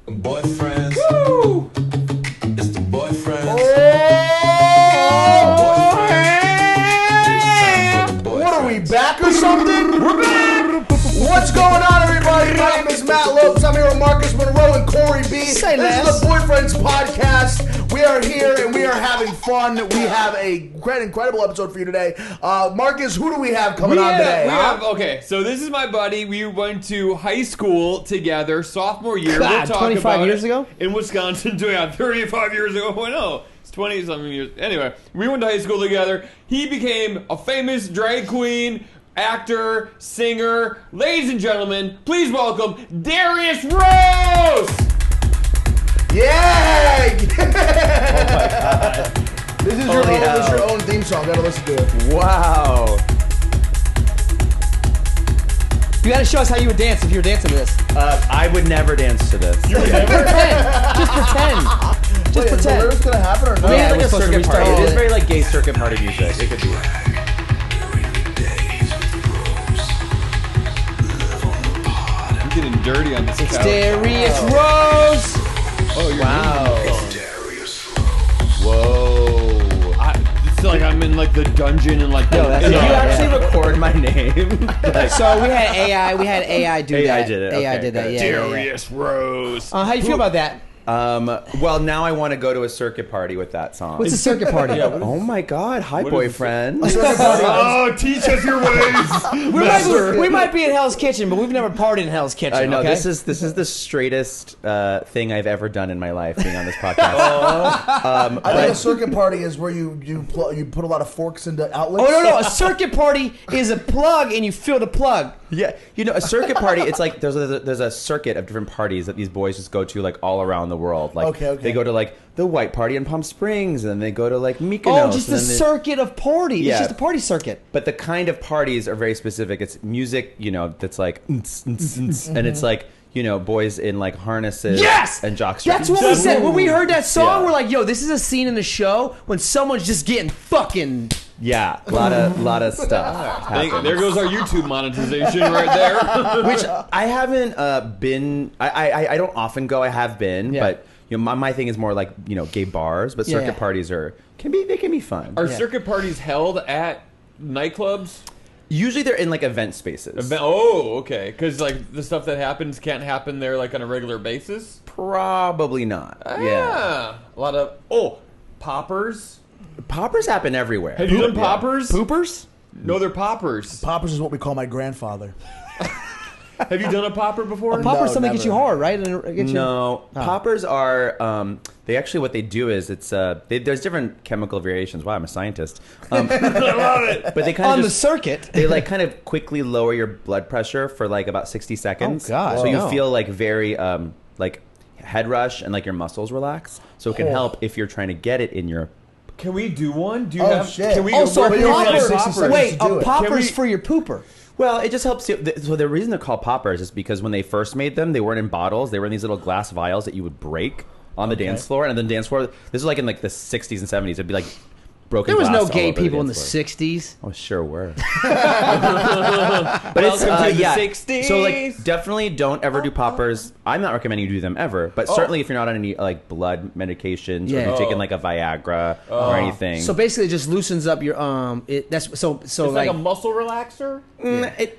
Boyfriends. Woo! It's the boyfriends. What are we, back or something? We're back! What's going on, everybody? My name is Matt Lopes. I'm here with Marcus Monroe and Corey B. This is the Boyfriends Podcast. We are here and we are having fun. We have a incredible episode for you today. Marcus, who do we have coming on today? Okay, so this is my buddy. We went to high school together, sophomore year. God, we'll talk 25 about years it. ago? In Wisconsin, 35 years ago. Oh, no. 20-something years. Anyway, we went to high school together. He became a famous drag queen, actor, singer. Ladies and gentlemen, please welcome Darius Rose! Yeah! Oh my God. This is your own theme song. Gotta listen to it. Wow. You gotta show us how you would dance if you were dancing to this. I would never dance to this. You would never? Just pretend. Just pretend. Is gonna happen or no? Yeah, we're like a supposed to circuit restart party. all It is of it. very like gay circuit party music. It could be. I'm getting dirty on this couch. Darius Rose. Oh, you're Wow. Whoa. It's like I'm in like the dungeon and like No, that's Did you Yeah. actually record my name? Like, So we had AI do AI that. did it, AI okay, did that. good. Yeah. yeah, yeah. Darius Rose. How you feel about that? well, now I want to go to a circuit party with that song. What's a circuit party? Oh my God! Hi, What is boyfriend. Oh, teach us your ways. We might be in Hell's Kitchen, but we've never partied in Hell's Kitchen. I know okay? this is the straightest thing I've ever done in my life, being on this podcast. I think a circuit party is where you put a lot of forks into outlets. Oh no! A circuit party is a plug, and you fill the plug. Yeah, you know, a circuit party. It's like there's a circuit of different parties that these boys just go to like all around the world. Like Okay. they go to like the white party in Palm Springs, and then they go to like Mykonos. Oh, just and a then they- circuit of parties. Yeah. It's just a party circuit. But the kind of parties are very specific. It's music, you know, that's like, and it's like, you know, boys in like harnesses Yes! and jockstraps. That's what we said. When we heard that song, Yeah. we're like, yo, this is a scene in the show when someone's just getting fucking... Yeah, a lot of stuff. happens. There goes our YouTube monetization right there. Which I haven't been. I don't often go. I have been, Yeah. but you know, my thing is more like, you know, gay bars. But Yeah, circuit yeah. parties can be fun. Are Yeah. circuit parties held at nightclubs? Usually they're in like event spaces. Oh, okay. Because like the stuff that happens can't happen there like on a regular basis. Probably not. Yeah, Ah, a lot of poppers. poppers happen everywhere. Have you done poppers? Poopers? No, they're poppers. Poppers is what we call my grandfather. Have you done a popper before? Popper's No, something never. gets you hard, right? And it gets you- No, poppers are. They actually what they do is it's. There's different chemical variations. Wow, I'm a scientist. I love it. But they kind on of the just, circuit. they like kind of quickly lower your blood pressure for like about 60 seconds. Oh, God. So you Wow. feel like very like head rush and like your muscles relax. So it can help if you're trying to get it in your. Can we do one? Do you Oh, have? shit. Can we? Also, But a you only have popper. 60 seconds Wait, to do a it. popper's Can we- for your pooper. Well, it just helps you. So the reason they're called poppers is because when they first made them, they weren't in bottles. They were in these little glass vials that you would break on the dance floor. And then dance floor. This is like in like the 60s and 70s. It'd be like broken. There was glass no all gay over people in the dance floor. 60s. Oh, sure were. But it's Welcome to the yeah. 60s. So like, definitely don't ever do poppers. I'm not recommending you do them ever. But certainly if you're not on any like blood medications or Yeah. you're taking like a Viagra or anything. So basically, it just loosens up your That's so It's like a muscle relaxer.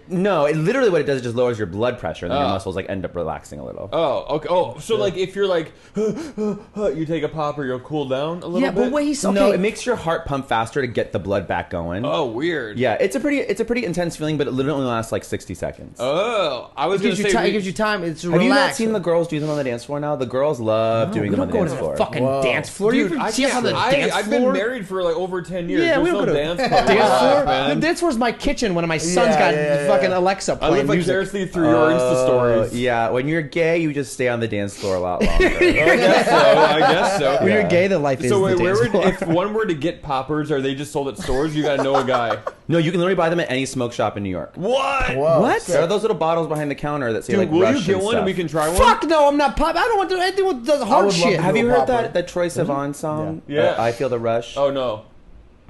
No, it literally what it does is just lowers your blood pressure and then your Oh. muscles like end up relaxing a little. Oh, okay. Oh, so like if you're like, you take a popper, you'll cool down a little Yeah, bit. but wait, okay. No, it makes your heart pump faster to get the blood back going. Oh, weird. Yeah, it's a pretty intense feeling, but it literally only lasts like 60 seconds. Oh, I was It gonna gives you say. time. It gives you time. It's Have you not relaxed. seen the girls do them on the dance floor now? The girls love doing We them on don't the go dance to floor. the fucking Whoa. dance floor. Dude, You I see us on the can't- dance I've floor? been married for like over 10 years. Yeah, we There's don't no go to dance the dance floor. man. The dance floor's my kitchen. One of my sons Yeah, got yeah, fucking yeah. Alexa I playing live music. vicariously through your Insta stories. Yeah, when you're gay, you just stay on the dance floor a lot longer. I guess so. When you're gay, the life is So the wait, dance floor. if one were to get poppers, are they just sold at stores? You gotta know a guy. No, you can literally buy them at any smoke shop in New York. What? Whoa, What? sick. There are those little bottles behind the counter that say Dude, like will Russian you get one stuff. and we can try one? Fuck no, I'm not pop. I don't want to do anything with the I hard would love shit. to Have you do a heard popper. that Troy Sivan song? Yeah. I Feel the Rush. Oh no.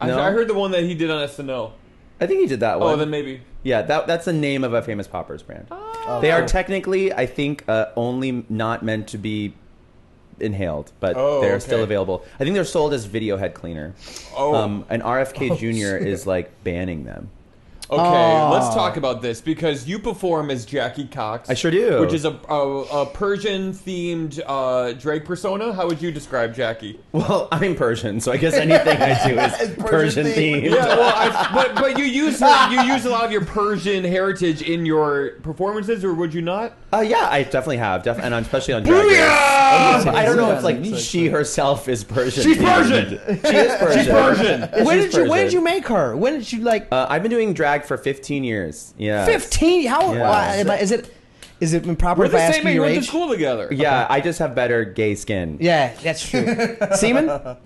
No? I heard the one that he did on SNL. I think he did that one. Oh, then maybe. Yeah, that's the name of a famous poppers brand. Oh. They are technically, I think, only not meant to be inhaled, but they're still available. I think they're sold as video head cleaner. And RFK Jr. is like banning them. Okay, let's talk about this because you perform as Jackie Cox. I sure do. Which is a Persian-themed drag persona. How would you describe Jackie? Well, I'm Persian, so I guess anything I do is Persian-themed. Yeah, well, but you use a lot of your Persian heritage in your performances, or would you not? Yeah, I definitely have, and especially on Drag Race. I don't know if like she herself is Persian. She's Persian. She is Persian. She's Persian. When did you make her? When did you like? I've been doing drag for 15 years. Yeah. 15? How? Yeah. Is it improper We're if I the ask same you age. your We went to age? school together. Yeah, I just have better gay skin. Yeah, that's true. Semen?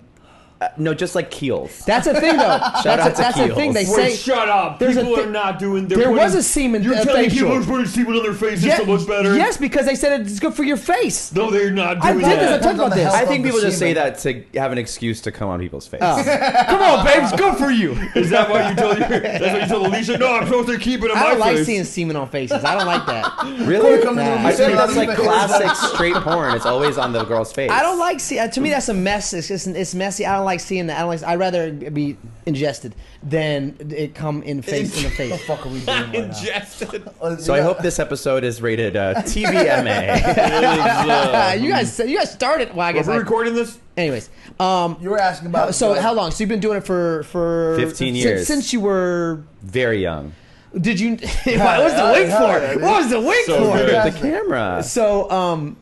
No, just like keels. That's a thing, though. That's a thing. They say. Shut up. People are not doing. There was a semen. You're telling facial. people are putting semen on their faces to look better. Yes, because they said it's good for your face. No, they're not I doing did this. I that. talked about this. I think people just say that to have an excuse to come on people's face. Come on, babe. It's good for you. Is that what you told That's what you told Alicia? No, I'm supposed to keep it on my I don't like face. seeing semen on faces. I don't like that. Really? Nah. I think that's like classic straight porn. It's always on the girl's face. I don't like to me that's a mess. It's messy. I don't like seeing that. I'd rather be ingested than it come in the face. What the fuck are we doing right Ingested. So I hope this episode is rated TVMA. You guys started. Well, I guess Are we recording this? Anyways, now? You were asking about. so how long? So you've been doing it for 15 years. since you were. Very young. Did you? What was the wink for? What was the wink So for? good. The camera. So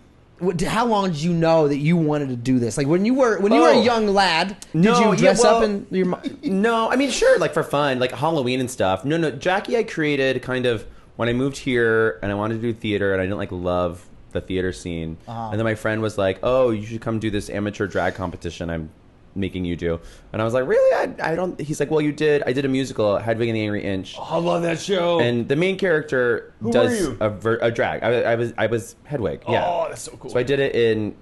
how long did you know that you wanted to do this? Like when you were a young lad, did you dress up in your? No, I mean sure, like for fun, like Halloween and stuff. No, Jackie, I created kind of when I moved here and I wanted to do theater and I didn't like love the theater scene. And then my friend was like, "Oh, you should come do this amateur drag competition I'm making you do." And I was like, "Really? I don't." He's like, "Well, I did a musical, Hedwig and the Angry Inch." Oh, I love that show. And the main character does a drag. I was Hedwig. Yeah. Oh, that's so cool. So I did it in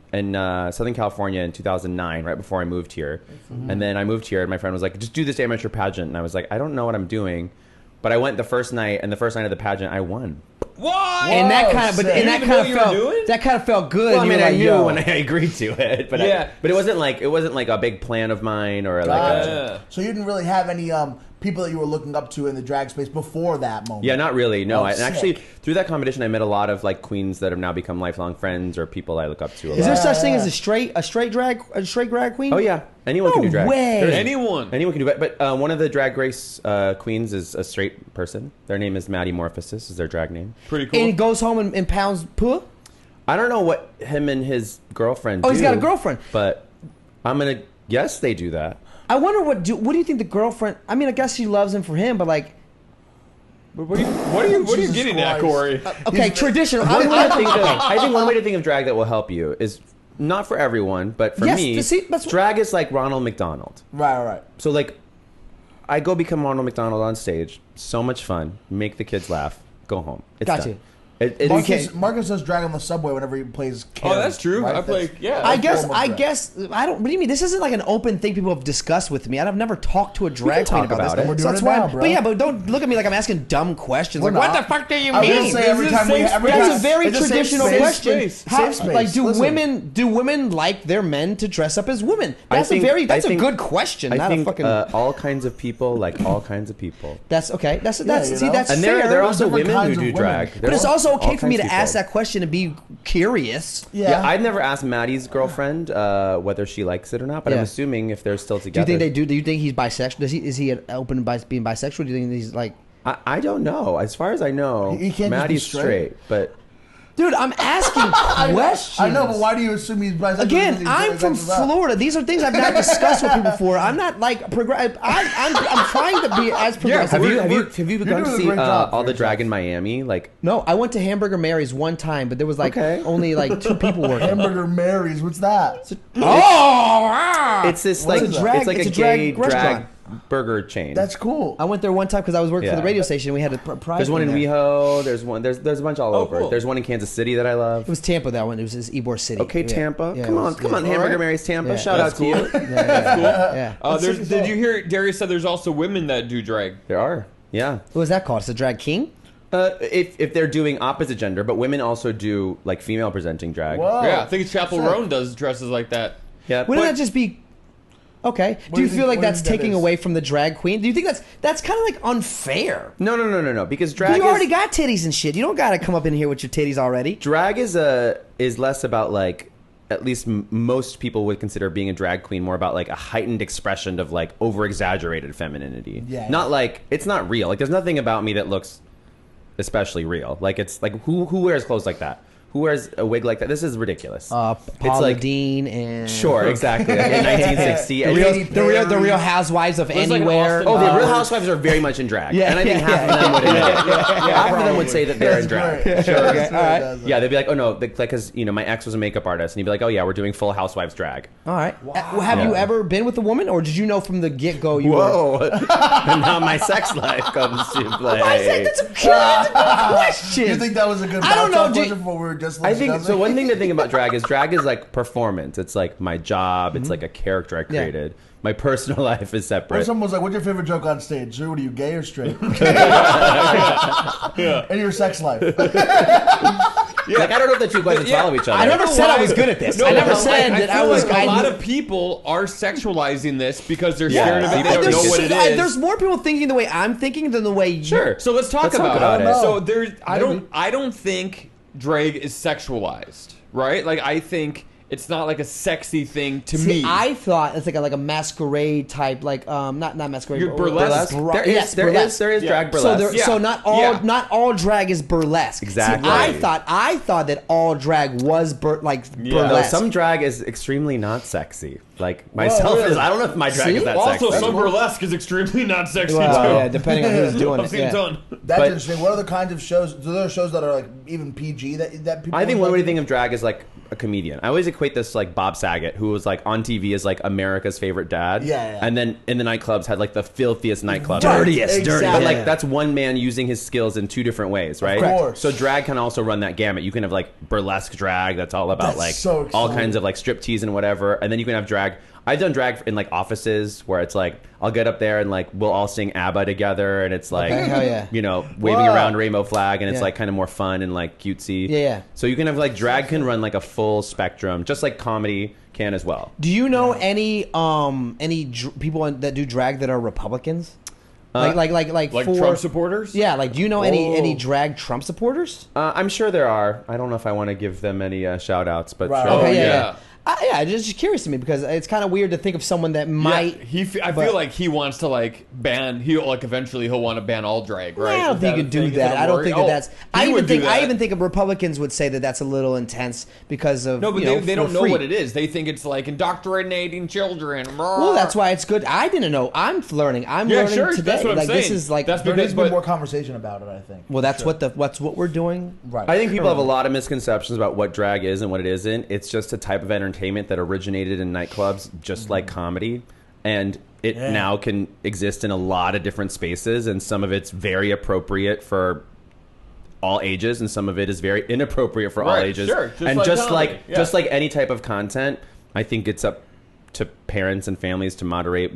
Southern California in 2009, right before I moved here. And then I moved here, and my friend was like, "Just do this amateur pageant." And I was like, "I don't know what I'm doing," but I went the first night, and the first night of the pageant, I won. What? And that kind of, sick. that kind of felt good. Well, I You mean, were I like, knew yo. when I agreed to it, but Yeah. but it wasn't like a big plan of mine or like Gotcha. So you didn't really have any people that you were looking up to in the drag space before that moment. Yeah, not really. No, Oh, and actually sick. through that competition, I met a lot of like queens that have now become lifelong friends or people I look up to. Is there such thing as a straight drag queen? Oh yeah, anyone can do drag. way. There's- Anyone. Anyone can do it, but one of the Drag Race queens is a straight person. Their name is Maddie Morphosis, is their drag name. Pretty cool. And he goes home and pounds poo? I don't know what him and his girlfriend do. Oh, he's got a girlfriend. But I'm going to guess they do that. I wonder what do you think the girlfriend? I mean, I guess she loves him for him, but like, What are you Jesus getting at, Christ. Corey? okay, traditional. I think one way to think of drag that will help you is not for everyone, but for Yes, me, see, that's- drag is like Ronald McDonald. Right. So like, I go become Ronald McDonald on stage. So much fun. Make the kids laugh. Go home. It's Gotcha. done. Marcus does drag on the subway whenever he plays. Karen, Oh, that's true. right? I play. Yeah. I guess form of drag. I don't. What do you mean? This isn't like an open thing people have discussed with me. I've never talked to a drag can queen talk about about this. it. We're So doing that's it why. now, bro. But yeah, but don't look at me like I'm asking dumb questions. We're Like, what not. the fuck do you I was mean? gonna say every This is time we safe every space. That's time- a very it's safe traditional space. question. space. How, Safe space. like, do Listen. women like their men to dress up as women? I That's think- that's I think- a good question. I Not think a fucking. all kinds of people like all kinds of people. That's okay. That's you see, know. that's And fair. there are also different women who kinds of do women. drag. but There's it's also all okay for me kinds to of ask people. that question and be curious. Yeah. I've never asked Maddie's girlfriend whether she likes it or not, but I'm Yeah. assuming if they're still Do you together. think they do? Do you think he's bisexual? Is he open by being bisexual? Do you think he's like? I don't know. As far as I know, He can't just be Maddie's straight. but Dude, I'm asking questions. I know, but why do you assume he's bisexual? Again, I'm from Florida. These are things I've not discussed with people before. I'm not like I'm trying to be as progressive. have you You're gone to doing a see great job all for the yourself. drag in Miami? Like, No, I went to Hamburger Mary's one time, but there was like Okay. only like 2 people working. Hamburger Mary's. What's that? it's this like is that? it's like It's a a drag gay restaurant. burger chain. That's cool. I went there one time because I was working for Yeah. the radio station. We had a prize. There's one in there. WeHo. There's a bunch all over. cool. There's one in Kansas City that I love. It was Tampa that one. It was Ybor City. Okay, Yeah. Tampa. Yeah, come it on, was- come on, yeah. Hamburger Alright. Mary's Tampa. Yeah. Shout out That's to you. Yeah. Did you hear Darius said there's also women that do drag? There are. Yeah. What was that called? It's a drag king? If they're doing opposite gender, but women also do like female presenting drag. Whoa. Yeah, I think it's Chapel Roan does dresses like that. Yeah. Wouldn't but- that just be... Okay. What Do you do feel you like think- what do you that's think that taking is? away from the drag queen? Do you think that's kind of like unfair? No. Because drag You is, already got titties and shit. You don't got to come up in here with your titties already. drag is less about like, at least most people would consider being a drag queen more about like a heightened expression of like over exaggerated femininity. Yeah. Not like it's not real. Like there's nothing about me that looks especially real. Like it's like who wears clothes like that? Who wears a wig like that? This is ridiculous. Paula like- Dean and... Sure, exactly. Like in 1960. The and- real, the real housewives of It's like anywhere. Austin Oh, the Powers. Real Housewives are very much in drag. Yeah, And I think yeah, half of them would admit it. Half of them would say that they're in drag. Great. Sure, okay, all right. Yeah, they'd be like, oh no, like, because, you know, my ex was a makeup artist. And he'd be like, oh yeah, we're doing full Housewives drag. All right. Have you Yeah. ever been with a woman, or did you know from the get-go you were... Whoa. And now my sex life comes to play. I said that's a good question. You think that was a good I don't know, backtalk do- question for what we were just I think, so discussing? one thing to think about drag is like performance. It's like my job. It's like a character I Yeah. created. My personal life is Or separate. someone was like, "What's your favorite joke on stage? Sir, what are you, gay or straight?" In your sex life. Like, I don't know if the two questions follow each other. I never said I was good at this. I never said that I feel was... like I a lot knew- of people are sexualizing this because they're Yeah. scared of it. They People don't do. know what it There's is. more people thinking the way I'm thinking than the way you... Sure. So let's talk Let's talk about, about it. it. So there's, Maybe. I don't think drag is sexualized, right? Like I think it's not like a sexy thing to See, me. I thought it's like a masquerade type, like not masquerade. You're but burlesque? There is, yes, there burlesque. is Yeah. drag So burlesque. so Yeah. not all drag is burlesque. Exactly. See, I thought that all drag was burlesque. No, some drag is extremely not sexy. Like myself really? is. I don't know if my drag See? is that also, sexy. some burlesque is extremely not sexy Well, too. yeah, depending on who's doing I've it. seen Yeah. a ton. That's But- interesting. What other kinds of shows? Are there shows that are like even PG that people? I think one like? way to think of drag is like a comedian. I always equate this to like Bob Saget, who was like on TV as like America's favorite dad. Yeah. And then in the nightclubs had like the filthiest nightclubs. Dirtiest, Exactly. But like Yeah. that's one man using his skills in two different ways, right? course. So drag can also run that gamut. You can have like burlesque drag that's all about That's like so all exciting. kinds of like striptease and whatever, and then you can have drag. I've done drag in like offices where it's like I'll get up there and like we'll all sing ABBA together, and it's like Okay, hell yeah. you know waving Whoa. around a rainbow flag, and it's Yeah. like kind of more fun and like cutesy. Yeah, yeah. So you can have like drag can run like a full spectrum, just like comedy can as well. Do you know any people that do drag that are Republicans? Like Like for, Trump supporters? Yeah, like do you know any drag Trump supporters? I'm sure there are. I don't know if I want to give them any shout outs, but Right. sure. Oh, Okay, yeah. yeah. Yeah, just curious to me because it's kind of weird to think of someone that might. Yeah, I but- feel like he wants to like ban. Eventually he'll want to ban all drag, right? I don't Is think that you a do thing? Is that. a I don't worry? think Oh, that's. he I even would do think. I that. even think Republicans would say that that's a little intense because of No, but you know, they for don't know free. what it is. They think it's like indoctrinating children. Well, that's why it's good. I didn't know. I'm learning. I'm Yeah, learning sure. today. That's what I'm like this saying. is like. That's There because needs to be but- more conversation about it. I think. well, that's what we're doing. Right. I think people have a lot of misconceptions about what drag is and what it isn't. It's just a type of entertainment that originated in nightclubs, just like comedy, and it Yeah. now can exist in a lot of different spaces, and some of it's very appropriate for all ages, and some of it is very inappropriate for all Right, ages. sure. Just And like just comedy, like yeah. just like any type of content, I think it's up to parents and families to moderate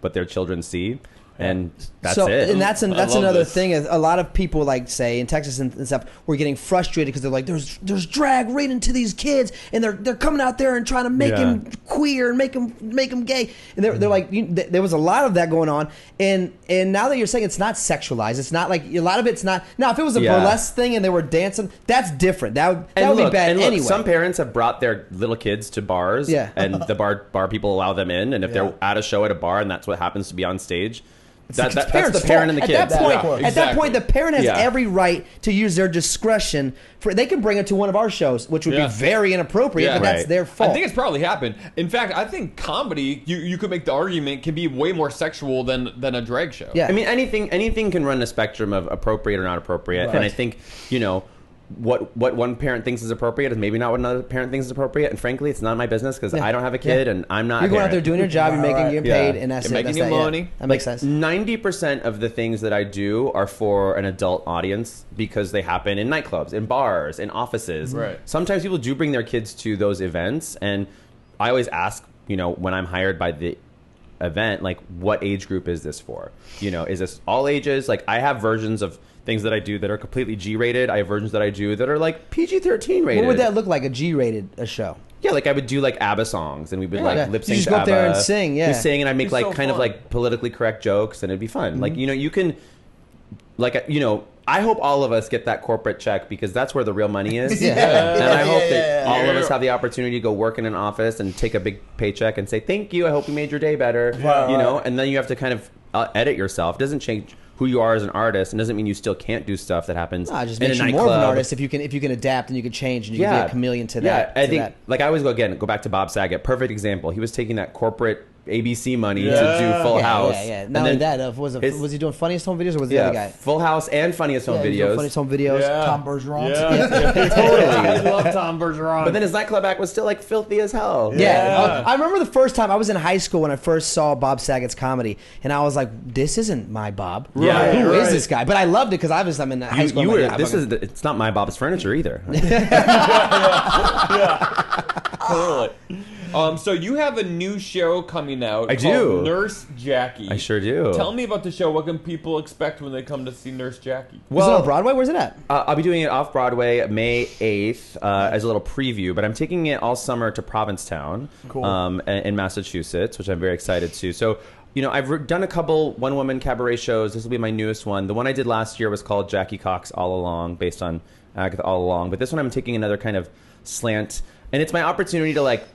what their children see. And that's so, it. And that's love another this. thing. Is a lot of people like say in Texas and stuff, we're getting frustrated because they're like, there's drag right into these kids, and they're coming out there and trying to make Yeah. him queer and make him gay, and they're like, there was a lot of that going on, and now that you're saying it's not sexualized, it's not like a lot of it's not. Now, if it was a Yeah. burlesque thing and they were dancing, that's different. That would be bad and look, anyway. some parents have brought their little kids to bars, Yeah. and the bar people allow them in, and if Yeah. they're at a show at a bar and that's what happens to be on stage, that's parents' the parent and the fault. kid. At that point, Yeah, at that point, the exactly. parent has Yeah. every right to use their discretion. They can bring it to one of our shows, which would Yeah. be very inappropriate, Yeah. but that's Right. their fault. I think it's probably happened. In fact, I think comedy, you could make the argument, can be way more sexual than a drag show. Yeah. I mean, anything can run a spectrum of appropriate or not appropriate, and I think what one parent thinks is appropriate is maybe not what another parent thinks is appropriate, and frankly, it's not my business because Yeah. I don't have a kid Yeah. and I'm not. You're a going out there parent. doing your job, you're making, Right. getting Yeah. paid, and that's You're it. making That's your that, money. Yeah. That makes sense. 90% of the things that I do are for an adult audience because they happen in nightclubs, in bars, in offices. Right. Sometimes people do bring their kids to those events, and I always ask, when I'm hired by the event, like what age group is this for? You know, is this all ages? Like I have versions of things that I do that are completely G-rated. I have versions that I do that are like PG-13 rated. What would that look like? A G-rated show? Yeah, like I would do like ABBA songs, and we would like lip sync You just to go up ABBA. there and sing, yeah. We sing, and I make It's like so kind of fun. like politically correct jokes, and it'd be fun. Like you know, you can, like you know, I hope all of us get that corporate check because that's where the real money is. Yeah. And I hope that yeah. all of us have the opportunity to go work in an office and take a big paycheck and say thank you. I hope you made your day better. Right, you know, right. and then you have to kind of edit yourself. It doesn't change who you are as an artist, and doesn't mean you still can't do stuff that happens No, it just in a makes you nightclub. more of an artist if you can adapt and you can change and you can be a chameleon to that. Yeah, I to think that. like I always go back to Bob Saget. Perfect example. He was taking that corporate ABC money to do Full House. Yeah. And Not only then that, was he doing Funniest Home Videos or was the yeah, other guy? Full House and Funniest Home Yeah, he was doing Videos. Funniest Home Videos. Yeah. Tom Bergeron. Yeah. Totally. I love Tom Bergeron. But then his nightclub act was still like filthy as hell. Yeah. I remember the first time I was in high school when I first saw Bob Saget's comedy, and I was like, "This isn't my Bob. Yeah, Who is right. this guy?" But I loved it because obviously I'm in high school. You I'm were. like, yeah, This fucking- is. It's not my Bob's Furniture either. Totally. So you have a new show coming out. I called do. Nurse Jackie. I sure do. Tell me about the show. What can people expect when they come to see Nurse Jackie? Is it on Broadway? Where's it at? I'll be doing it off Broadway May 8th as a little preview, but I'm taking it all summer to Provincetown in Massachusetts, which I'm very excited to. So, you know, I've done a couple one-woman cabaret shows. This will be my newest one. The one I did last year was called Jackie Cox All Along, based on Agatha All Along. But this one I'm taking another kind of slant, and it's my opportunity to, like,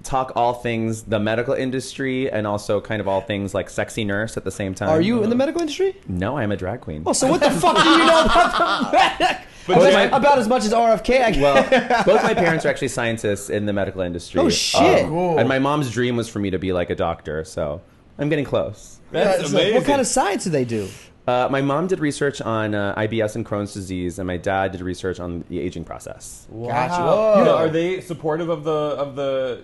talk all things the medical industry and also kind of all things like sexy nurse at the same time. Are you in the medical industry? No, I am a drag queen. Oh, so what the fuck do you know about the medic? But About as much as RFK. I Well, both my parents are actually scientists in the medical industry. Oh, shit. Cool. And my mom's dream was for me to be like a doctor, so I'm getting close. That's it's amazing. What kind of science do they do? My mom did research on IBS and Crohn's disease, and my dad did research on the aging process. Gotcha. You know, are they supportive of the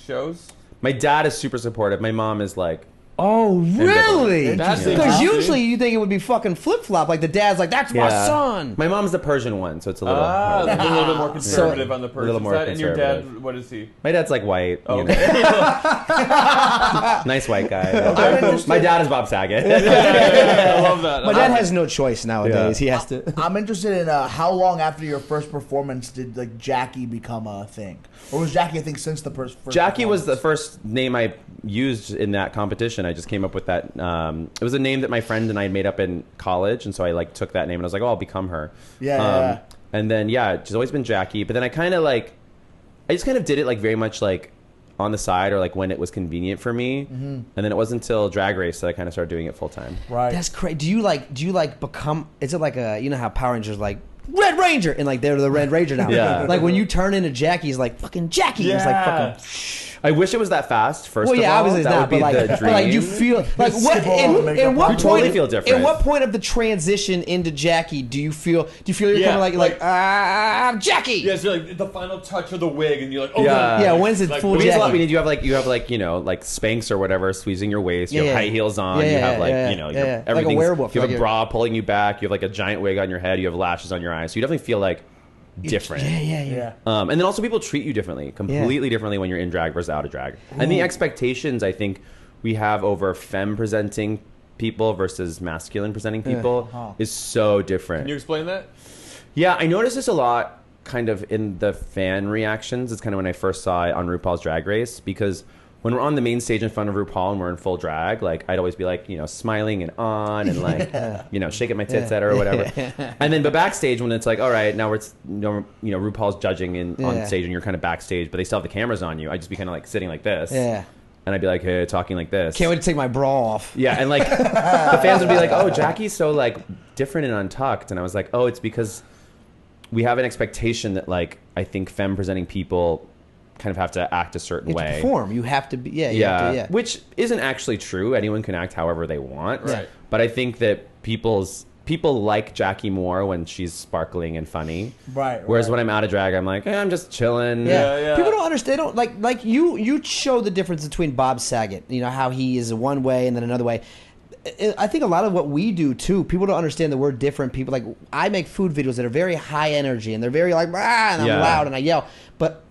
shows? My dad is super supportive. My mom is like, Oh, really? That's Because interesting. usually you think it would be fucking flip-flop. Like the dad's like, that's my son. My mom's the Persian one, so it's a little. Ah, hard. a little bit more conservative on the A person little more side. And your dad, conservative. what is he? My dad's like white. You Okay. know. Nice white guy. My dad is Bob Saget. I love that. My dad has no choice nowadays. Yeah. He has to. I'm interested in how long after your first performance did like Jackie become a thing, or was Jackie a thing since the first? Jackie was the performance? first name I used in that competition. I just came up with that. It was a name that my friend and I had made up in college, and so I like took that name and I was like, "Oh, I'll become her." Yeah. And then she's always been Jackie. But then I just kind of did it like very much like on the side or like when it was convenient for me. And then it wasn't until Drag Race that I kind of started doing it full time. Right. That's crazy. Do you like become? Is it like a you know how Power Rangers like Red Ranger and like they're the Red Ranger now? Yeah. Like when you turn into Jackie, it's like fucking Jackie. It's like Yeah. fucking. I wish it was that fast. First Well, of yeah, all, obviously it's that not. would be But like, the but dream. like you feel like what? Skip all the makeup In what on. You totally point? feel different. In what point of the transition into Jackie do you feel? Do you feel you're Yeah, kind of like I'm Jackie? Yeah, so like the final touch of the wig, and you're like, oh, Yeah. God. Yeah, when's it Like, full but It means a lot. Jackie? You have like Spanx or whatever squeezing your waist. You Yeah, have yeah. high heels on. Yeah, you have yeah, like yeah, you know yeah, yeah. Like a everything's- werewolf, You have like a bra pulling you back. You have like a giant wig on your head. You have lashes on your eyes. So you definitely feel like different. Yeah. Yeah. And then also people treat you differently, completely differently when you're in drag versus out of drag. And the expectations I think we have over femme presenting people versus masculine presenting people is so different. Can you explain that? Yeah, I noticed this a lot kind of in the fan reactions. It's kind of when I first saw it on RuPaul's Drag Race, because when we're on the main stage in front of RuPaul and we're in full drag, like I'd always be like, smiling and on and like, shaking my tits at her or whatever. And then, but backstage when it's like, all right, now it's, RuPaul's judging on stage and you're kind of backstage, but they still have the cameras on you. I'd just be kind of like sitting like this. Yeah. And I'd be like, hey, talking like this. Can't wait to take my bra off. Yeah, and like the fans would be like, "Oh, Jackie's so like different and untucked," and I was like, "Oh, it's because we have an expectation that like I think femme presenting people kind of have to act a certain You have way, to perform. You have to be. Yeah. You have to, yeah. which isn't actually true. Anyone can act however they want, Right. But I think that people like Jackie more when she's sparkling and funny, Right, Whereas right. when I'm out of drag, I'm like, I'm just chilling. Yeah. People don't understand. They don't like you show the difference between Bob Saget. You know how he is one way and then another way. I think a lot of what we do too, people don't understand that we're different people. Like I make food videos that are very high energy and they're very like and I'm Yeah. loud and I yell, but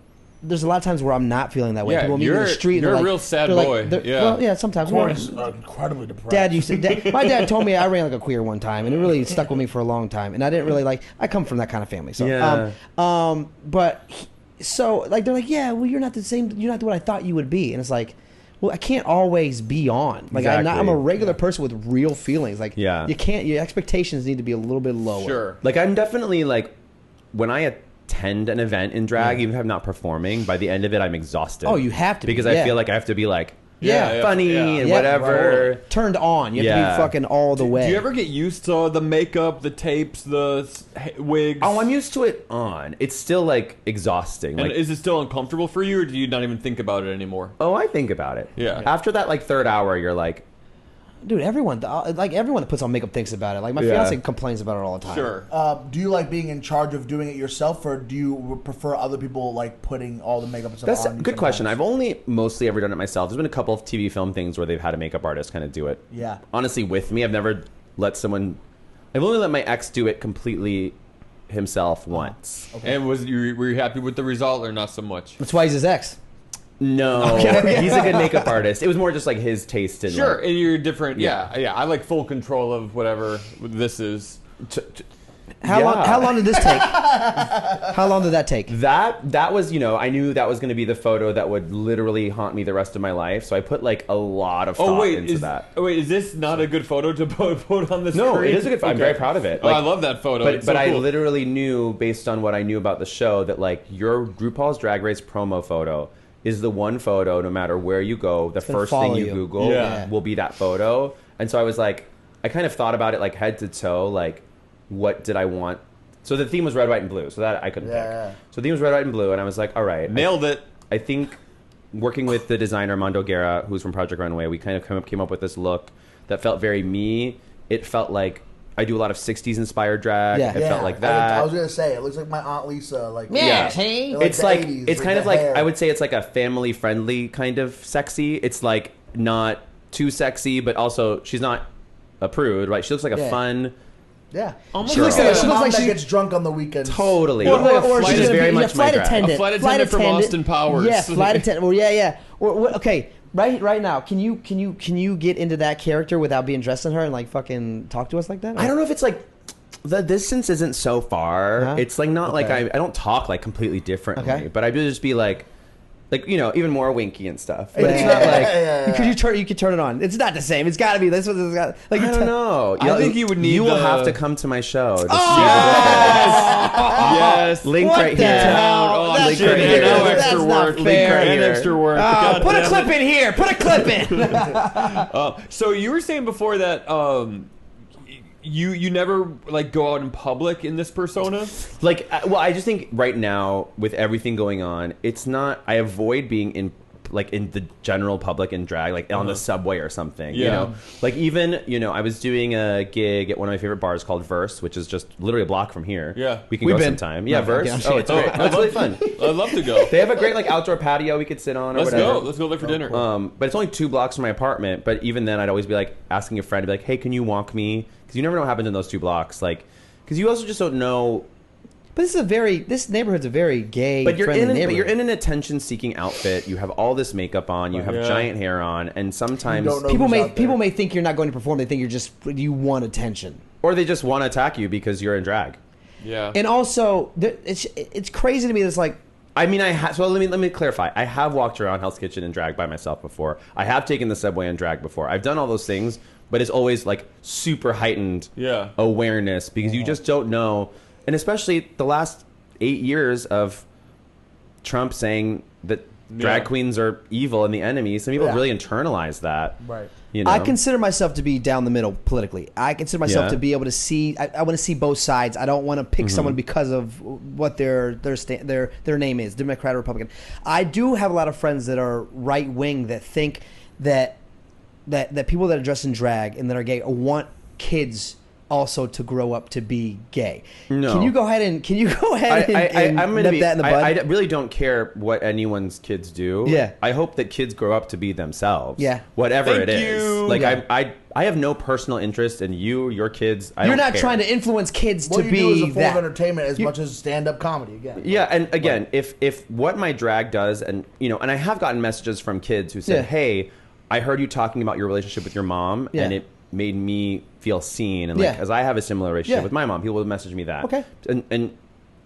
there's a lot of times where I'm not feeling that way. Yeah, People meet me in the street. And you're they're a like, real sad they're like- boy. they're- Yeah. Well, yeah, sometimes. Corey's incredibly depressed. Dad used to. My dad told me I ran like a queer one time, and it really stuck with me for a long time. And I didn't really like. I come from that kind of family, so. Yeah. So like they're like, yeah, well, you're not the same. You're not what I thought you would be, and it's like, well, I can't always be on. Like I'm Exactly. a regular person with real feelings. Like Yeah. you can't. Your expectations need to be a little bit lower. Sure. Like I'm definitely like when I attend an event in drag, even if I'm not performing, by the end of it I'm exhausted. Oh, you have to be, because yeah. I feel like I have to be like Yeah. funny and whatever. right. Turned on. You have to Yeah. be fucking all the way. Do you ever get used to the makeup, the tapes, the wigs? Oh, I'm used to it on. It's still like exhausting. And Like is it still uncomfortable for you, or do you not even think about it anymore? oh, I think about it. Yeah. After that like third hour, you're like, Dude, everyone that puts on makeup thinks about it. Like my Yeah. fiance complains about it all the time. Sure. Do you like being in charge of doing it yourself, or do you prefer other people like putting all the makeup and stuff that's on? a you good question. sometimes? I've only mostly ever done it myself. There's been a couple of TV film things where they've had a makeup artist kind of do it. Yeah. Honestly, with me, I've never let someone. I've only let my ex do it completely himself once. And were you happy with the result, or not so much? That's why he's his ex. No, he's a good makeup artist. It was more just like his taste in Sure, like, and you're different. Yeah. I like full control of whatever this is. How Yeah. How long did this take? How long did that take? That was, I knew that was going to be the photo that would literally haunt me the rest of my life. So I put like a lot of thought into that. Is this not a good photo to put on the No, screen? it is a good photo. I'm very proud of it. Oh, I Like, love that photo. But It's but so I cool. literally knew based on what I knew about the show that like your RuPaul's Drag Race promo photo is the one photo no matter where you go, the gonna first thing follow you you. Google Yeah. will be that photo. And so I was like, I kind of thought about it like head to toe, like what did I want? So the theme was red, white, and blue. So that I couldn't Yeah. pick. So the theme was red, white, and blue, and I was like, all right, Nailed it. I think working with the designer Armando Guerra, who's from Project Runway, we kind of came up with this look that felt very me. It felt like I do a lot of 60s inspired drag. Yeah. It felt like that. I was gonna say it looks like my Aunt Lisa. Like Yeah. hey. Like It's the like 80s, it's like kind the of like hair. I would say it's like a family friendly kind of sexy. It's like not too sexy, but also she's not a prude, right? She looks like a Yeah. fun. Yeah. Almost She looks like like- a- she looks like that she- gets drunk on the weekends. Totally. Or Flight she's is gonna very be much flight my drag. attendant. A flight attendant from Austin Powers. Yeah, flight attendant. Well, yeah. Okay, right now, can you get into that character without being dressed in her and like fucking talk to us like that? I don't know if it's like the distance isn't so far. Uh-huh. It's like not like Okay. I don't talk like completely differently, Okay. but I would just be like even more winky and stuff. But it's not like Because you could turn it on. It's not the same. It's got to be. That's what it's got. Like I don't know. I think you would need You will the- have to come to my show. To Yes. see link What right the here. hell? Oh, That's shit, right and here. now That's extra not work. fair. And extra work. God Put a damn clip it. in here. Put a clip in. So you were saying before that you never like go out in public in this persona. I just think right now with everything going on, it's not. I avoid being in the general public in drag, like on the subway or something. Yeah. Even I was doing a gig at one of my favorite bars called Verse, which is just literally a block from here. Yeah. we can We've go been. sometime. Yeah, No, Verse. okay, I'm Oh, it's great. Oh, It's really fun. I'd love to go. They have a great outdoor patio we could sit on. Or Let's whatever. go. Let's go there for dinner. But it's only 2 blocks from my apartment. But even then, I'd always be like asking a friend to be like, "Hey, can you walk me?" Because you never know what happens in those 2 blocks. Because you also just don't know. But this neighborhood's a very gay. But you're friendly in neighborhood. you're in an attention-seeking outfit. You have all this makeup on. You have Yeah. giant hair on, and sometimes You don't know People who's may out there. people may think you're not going to perform. They think you want attention. or they just want to attack you because you're in drag. Yeah. And also, it's crazy to me. That's like, I mean, so let me clarify. I have walked around Hell's Kitchen in drag by myself before. I have taken the subway in drag before. I've done all those things, but it's always super heightened Yeah. awareness because you just don't know. And especially the last 8 years of Trump saying that drag Yeah. queens are evil and the enemy. Some people Yeah. really internalize that. Right. I consider myself to be down the middle politically. I consider myself Yeah. to be able to see. I want to see both sides. I don't want to pick someone because of what their name is, Democrat or Republican. I do have a lot of friends that are right wing that think that people that are dressed in drag and that are gay want kids also to grow up to be gay? No. Can you go ahead and I'm gonna nip that in the bud? I really don't care what anyone's kids do. Yeah. I hope that kids grow up to be themselves. Yeah. Whatever Thank it is. you. Like Yeah. I have no personal interest in your kids. You're not trying to influence kids What to you do is a be form of that. entertainment as much as stand-up comedy. Again. Yeah, and again, if what my drag does, and and I have gotten messages from kids who said, Yeah. "Hey, I heard you talking about your relationship with your mom, Yeah. and it made me feel seen." And like, Yeah. as I have a similar relationship Yeah. with my mom, people would message me that. Okay. And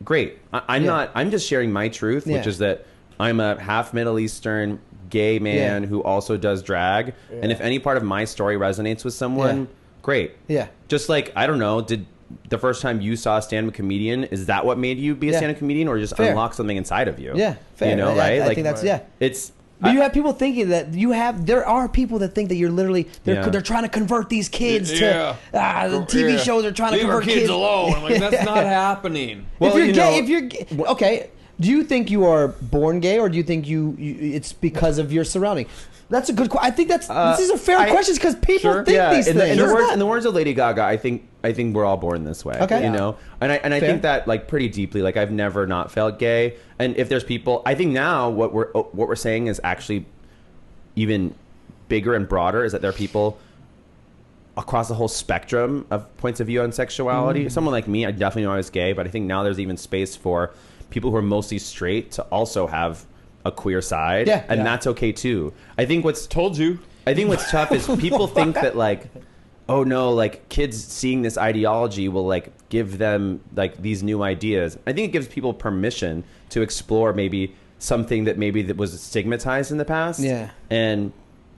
great. I'm Yeah. not. I'm just sharing my truth, Yeah. which is that I'm a half Middle Eastern gay man Yeah. who also does drag. And if any part of my story resonates with someone, Yeah. great. Yeah. Just like, I don't know, did the first time you saw a stand-up comedian, is that what made you be a Yeah. stand-up comedian, or just Fair. unlock something inside of you? Yeah, fair. You know, I- right? I think that's yeah. It's. But you have people thinking that there are people that think that you're literally Yeah. they're trying to convert these kids Yeah. to the TV Yeah. shows are trying to Leave our convert kids alone. I'm like, that's not happening. Well, if you're you gay, know- okay, do you think you are born gay, or do you think you it's because of your surrounding? That's a good question. I think these are fair questions because people think these in things. in the words of Lady Gaga, I think we're all born this way. Okay. You Yeah. know, and I Fair. think that like pretty deeply. Like, I've never not felt gay, and if there's people, I think now what we're saying is actually even bigger and broader, is that there are people across the whole spectrum of points of view on sexuality. Someone like me, I definitely know I was gay, but I think now there's even space for people who are mostly straight to also have a queer side, Yeah. and Yeah. that's okay too. I think what's Told you. tough is people think that like, oh no, like kids seeing this ideology will like give them like these new ideas. I think it gives people permission to explore maybe something that was stigmatized in the past. Yeah. And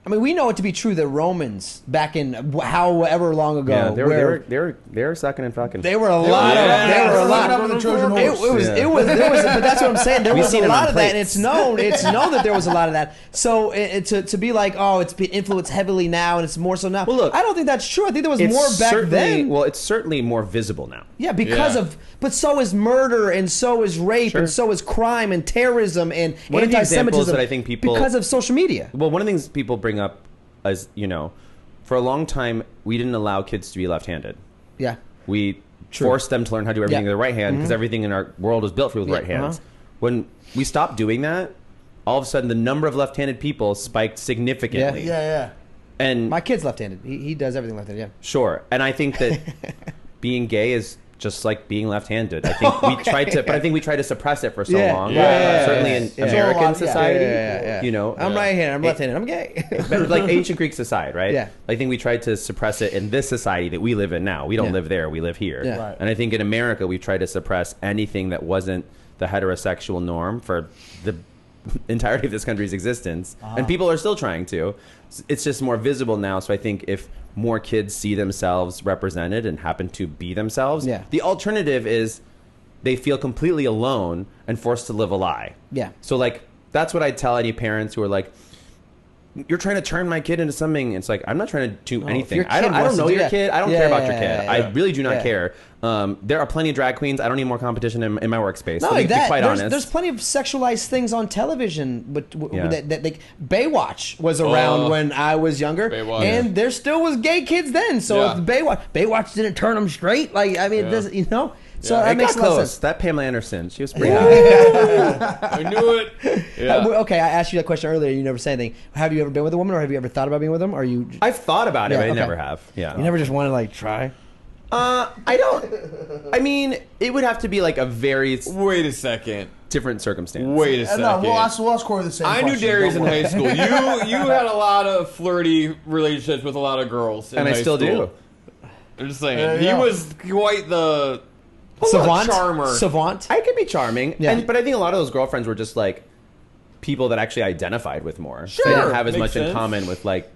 I mean, we know it to be true that Romans back in however long ago, yeah, where they were sucking and fucking. there were a lot of Yeah. there were a lot Up with the Trojan horse. It was but that's what I'm saying. There We've was seen a it lot on of that, and plates. it's known that there was a lot of that. So to be like, oh, it's been influenced heavily now, and it's more so now. Well, look, I don't think that's true. I think there was It's more back certainly- then. Well, it's certainly more visible now. Yeah, because Yeah. of, but so is murder, and so is rape, Sure. and so is crime and terrorism and One of the examples anti-Semitism. that I think people- because of social media. Well, one of the things people bring up is, for a long time we didn't allow kids to be left-handed. Yeah, We True. forced them to learn how to do everything Yeah. with their right hand because everything in our world was built for with Yeah, right hands. uh-huh. When we stopped doing that, all of a sudden the number of left-handed people spiked significantly. Yeah. Yeah. And my kid's left-handed. He does everything left-handed. Yeah. sure, and I think that being gay is just like being left-handed. I think we tried to, but I think we tried to suppress it for so Yeah. long. Yeah. Certainly Yeah. in Yeah. American Yeah. society, Yeah. I'm Yeah. right-handed. I'm left-handed. I'm gay. But like ancient Greeks aside, right? Yeah. I think we tried to suppress it in this society that we live in now. We don't Yeah. live there. We live here. Yeah. Right. And I think in America, we've tried to suppress anything that wasn't the heterosexual norm for the entirety of this country's existence. And people are still trying to. It's just more visible now. So I think if more kids see themselves represented and happen to be themselves, Yeah. the alternative is they feel completely alone and forced to live a lie. Yeah. So like that's what I tell any parents who are like, you're trying to turn my kid into something. It's like, I'm not trying to do anything. your I kid don't wants to know do your that. kid. I don't Yeah, care about your yeah, kid. yeah, I yeah. really do not Yeah. care. There are plenty of drag queens. I don't need more competition in my workspace. Not to only be that, quite there's, honest. there's plenty of sexualized things on television. But Yeah. that like Baywatch was around when I was younger, Baywatch. and there still was gay kids then. So Yeah. if Baywatch didn't turn them straight, like I mean, Yeah. it doesn't, you know. So Yeah. that It makes got a lot of close. sense. That Pamela Anderson, she was pretty hot. I knew it. Yeah. Okay, I asked you that question earlier. You never said anything. Have you ever been with a woman, or have you ever thought about being with them? Or are you? I've thought about it, Yeah, but I okay. never have. Yeah. You never just want to like try. I don't. I mean, it would have to be like a very Wait a second. different circumstance. Wait a second. No, we'll ask Corey the same I knew question. Darius Don't in worry. high school. You had a lot of flirty relationships with a lot of girls, in And I high still school. do. I'm just saying, Yeah, he yeah. was quite the Savant, charmer. savant. I could be charming, Yeah. but I think a lot of those girlfriends were just like people that actually identified with more. Sure. They didn't have as Makes much in sense. common with like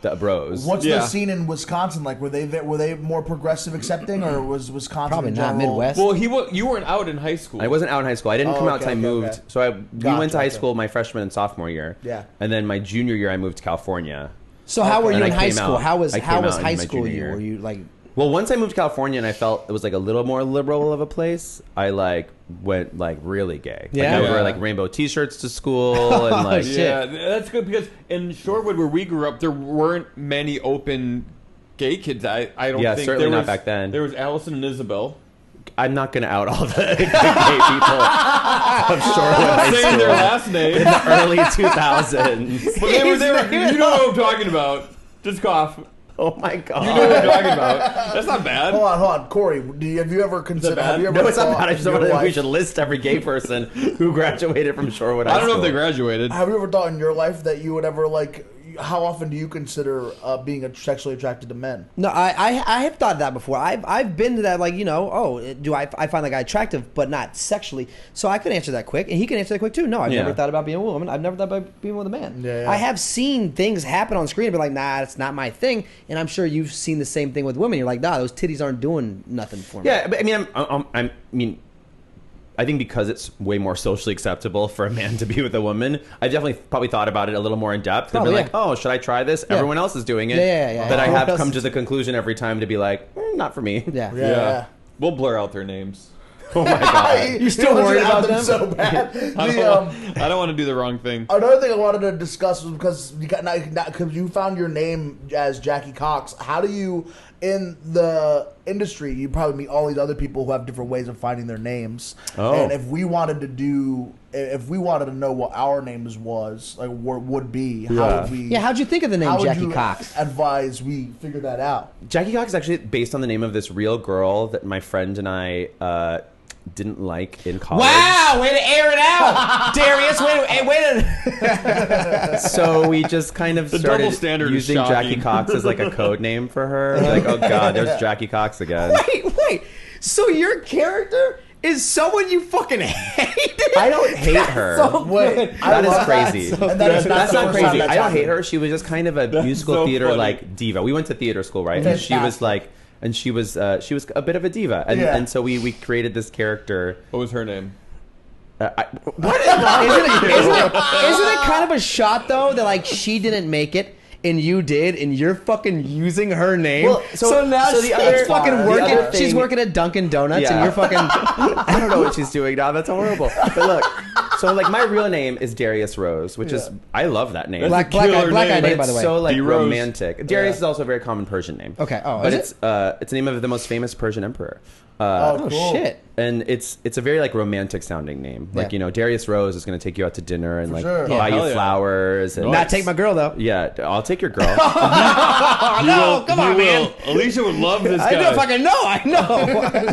the bros. What's Yeah. the scene in Wisconsin like? Were they more progressive accepting, or was Wisconsin Probably in not general- Midwest. Well, you weren't out in high school. I wasn't out in high school. I didn't Oh, come out okay, until I okay, moved. okay. So we Gotcha, went to high okay. school my freshman and sophomore year. Yeah. And then my junior year, I moved to California. So how were you And in I high came school? out- How was I how came was out in high my school junior you? year. Were you like? Well, once I moved to California and I felt it was like a little more liberal of a place, I like went like really gay. Yeah? Like I would wear Yeah. like rainbow T-shirts to school and like shit. Yeah, that's good because in Shorewood, where we grew up, there weren't many open gay kids. I don't Yeah, think certainly there not was, back then. There was Allison and Isabel. I'm not going to out all the gay people of Shorewood High Saying their School last name. in the early 2000s. But they were, you know what I'm talking about. Just cough. Oh my god! You know what I'm talking about. That's not bad. Hold on, Corey. Have you ever considered? Have you ever No, it's not thought bad. I just in don't your know if we life- should list every gay person who graduated from Shorewood High I don't know School. if they graduated. Have you ever thought in your life that you would ever like? How often do you consider being sexually attracted to men? No, I have thought that before. I've been to that, like, do I find that guy attractive, but not sexually? So I could answer that quick, and he can answer that quick too. No, I've Yeah. never thought about being a woman. I've never thought about being with a man. Yeah. I have seen things happen on screen and be like, nah, it's not my thing. And I'm sure you've seen the same thing with women. You're like, nah, those titties aren't doing nothing for me. Yeah, but I mean, I think because it's way more socially acceptable for a man to be with a woman, I definitely probably thought about it a little more in depth. And Probably, been yeah. like, oh, should I try this? Yeah. Everyone else is doing it. Yeah. But I Everyone have else come is- to the conclusion every time to be like, not for me. Yeah. Yeah. We'll blur out their names. Oh my god. You still worried about them? so bad. I don't want to do the wrong thing. Another thing I wanted to discuss was because you found your name as Jackie Cox. How do you, in the industry, you probably meet all these other people who have different ways of finding their names. Oh. And if we wanted to know what our names was, like would be, how would we? Yeah, how'd you think of the name how would Jackie you Cox? advise we figure that out? Jackie Cox is actually based on the name of this real girl that my friend and I didn't like in college. Wow, way to air it out, Darius. Way to. So we just kind of The started double standard is using shocking. Jackie Cox as like a code name for her. Like, oh god, there's Jackie Cox again. Wait. So your character is someone you fucking hate? I don't hate her. Wait, That is crazy. And that is That's the not first time crazy. that's I don't hate happened. her. She was just kind of a musical so theater funny. like diva. We went to theater school, right? And she was Fantastic. like, and she was a bit of a diva, and Yeah. and so we created this character. What was her name? What? Isn't it kind of a shot though that like she didn't make it and you did and you're fucking using her name? Well, so now the she's other- fucking the working. other She's thing- working at Dunkin' Donuts Yeah. and you're fucking. I don't know what she's doing now. That's horrible. But look, so like my real name is Darius Rose, which is I love that name. black killer guy name. But name, by it's the way. so like D-Rose. romantic. Darius is also a very common Persian name. Okay. Oh, but is it's the name of the most famous Persian emperor. Oh cool. shit. And it's a very like romantic sounding name. Like, Yeah. Darius Rose is going to take you out to dinner and like sure. buy Hell you yeah. flowers. And Not take my girl though. Yeah, I'll take your girl. No, come on, man. Alicia would love this guy. I know, fucking know. I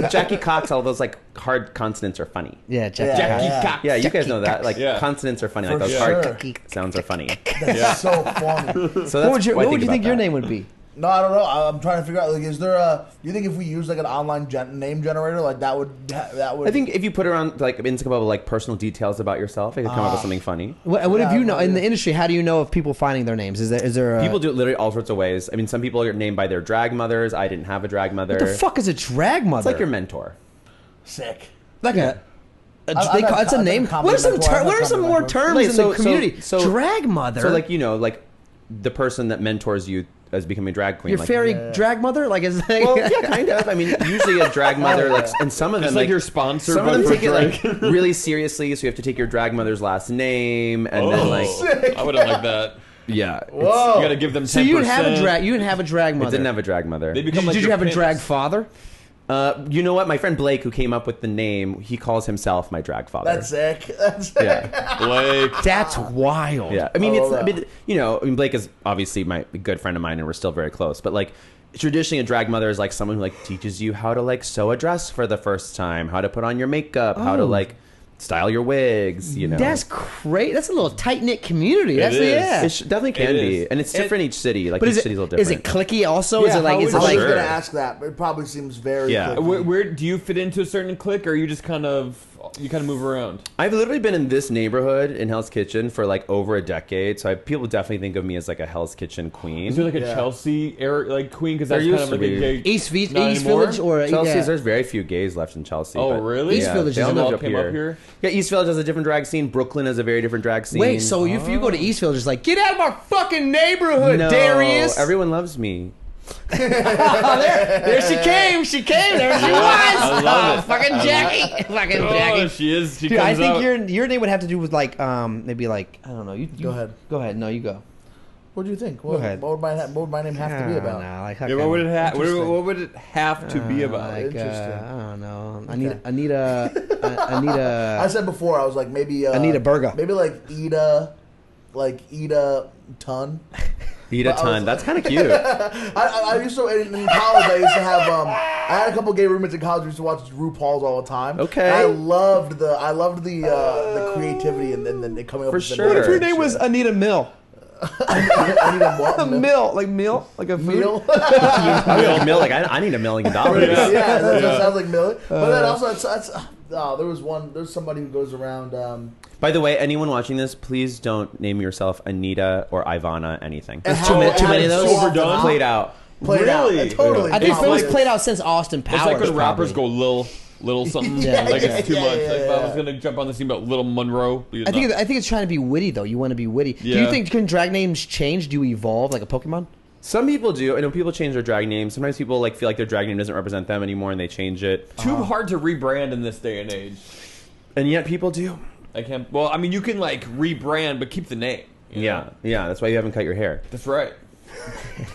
know. Jackie Cox, all those like hard consonants are funny. Yeah, Jackie. Jackie Cox. Cox. Yeah, you guys Jackie know that. Cox. Like Yeah. consonants are funny. For Like those sure. hard sounds are funny. That's so funny. So that's What would you what I think about your that. name would be? No, I don't know. I'm trying to figure out. Like, is there a? Do you think if we use like an online name generator, like that would? I think if you put around like into couple of like personal details about yourself, it could come up with something funny. What have you know in the industry? How do you know of people finding their names? Is there a, People do it literally all sorts of ways. I mean, some people are named by their drag mothers. I didn't have a drag mother. What the fuck is a drag mother? It's like your mentor. sick. Like I've it's a had name. comedy What are some mentor. I've what had are some comedy more mentor. terms Like, in so- the community? so- drag mother. So like like the person that mentors you as becoming a drag queen. your like, fairy drag mother. Like is like, Well, yeah, kind of. I mean, usually a drag mother, like, and some of them It's like you're sponsored Some by of them for take it like drag. really seriously, so you have to take your drag mother's last name, and then like, I wouldn't like that. yeah, Whoa. You got to give them 10%. So you didn't have a drag. You didn't have a drag I mother. didn't have a drag mother. They Did, become like you your have a pimps. drag father? You know what? My friend Blake, who came up with the name, he calls himself my drag father. That's sick. That's sick. yeah, Blake. That's wild. yeah. I mean, I it's love I mean, Blake is obviously my good friend of mine, and we're still very close. But like, traditionally, a drag mother is like someone who like teaches you how to like sew a dress for the first time, how to put on your makeup, how to like style your wigs. You know, That's great. That's a little tight knit community. That's is. yeah. it definitely can It be, is. and it's different each city. Like But each is city's a it little is different. it clicky also? Is Yeah, it like how is would it I like was Sure. gonna ask that, but it probably seems very. Yeah. clicky. Where do you fit into a certain clique, or are you just kind of move around? I've literally been in this neighborhood in Hell's Kitchen for like over a decade, so people definitely think of me as like a Hell's Kitchen queen. Is there like a Yeah. Chelsea like queen? Because There that's kind used of to like a be. gay. East Not anymore? Village or Chelsea's, yeah. there's very few gays left in Chelsea. Oh, but- really? East Village they is all another- moved came up here? Yeah, East Village has a different drag scene. Brooklyn has a very different drag scene. Wait, so if you go to East Village, it's like get out of our fucking neighborhood, no, Darius. everyone loves me. There she came. She came. There she was. I love it. Fucking Jackie. Fucking Oh, Jackie. she is. She Dude, comes I think out. your name would have to do with like maybe like I don't know. You Go ahead. Go ahead. No, you go. What do you think? Go ahead. What would my name have to be about? Yeah, what would it have? What would it have to be about? Interesting. I don't know. Okay. Anita. I said before, I was like maybe Anita Burga. Maybe like Ida Ton. Eat a ton. That's kind of cute. I used to in college. I used to have. I had a couple gay roommates in college. We used to watch RuPaul's all the time. Okay. And I loved the creativity and then coming up For with the sure. What if your names. name was Anita Mill? Anita what? A meal, like a food. Meal. I need a million. I need $1 million. Yeah, that sounds like Millie. But then also, there's somebody who goes around. By the way, anyone watching this, please don't name yourself Anita or Ivana anything. There's too many of those? Overdone? Played out. Played Really? out. Totally. I think It's it was like- played out since Austin Powers. It's like when rappers probably. go little something. Yeah, like yeah, it's too yeah, much. yeah, Like if yeah. I was gonna jump on the scene about Little Monroe. I think it's trying to be witty though. You want to be witty. Do you Yeah. think can drag names change? Do you evolve like a Pokemon? Some people do. I know people change their drag names. Sometimes people like feel like their drag name doesn't represent them anymore, and they change it. too hard to rebrand in this day and age. And yet people do. I can't. Well, I mean, you can like rebrand, but keep the name. you know? Yeah. That's why you haven't cut your hair. That's right.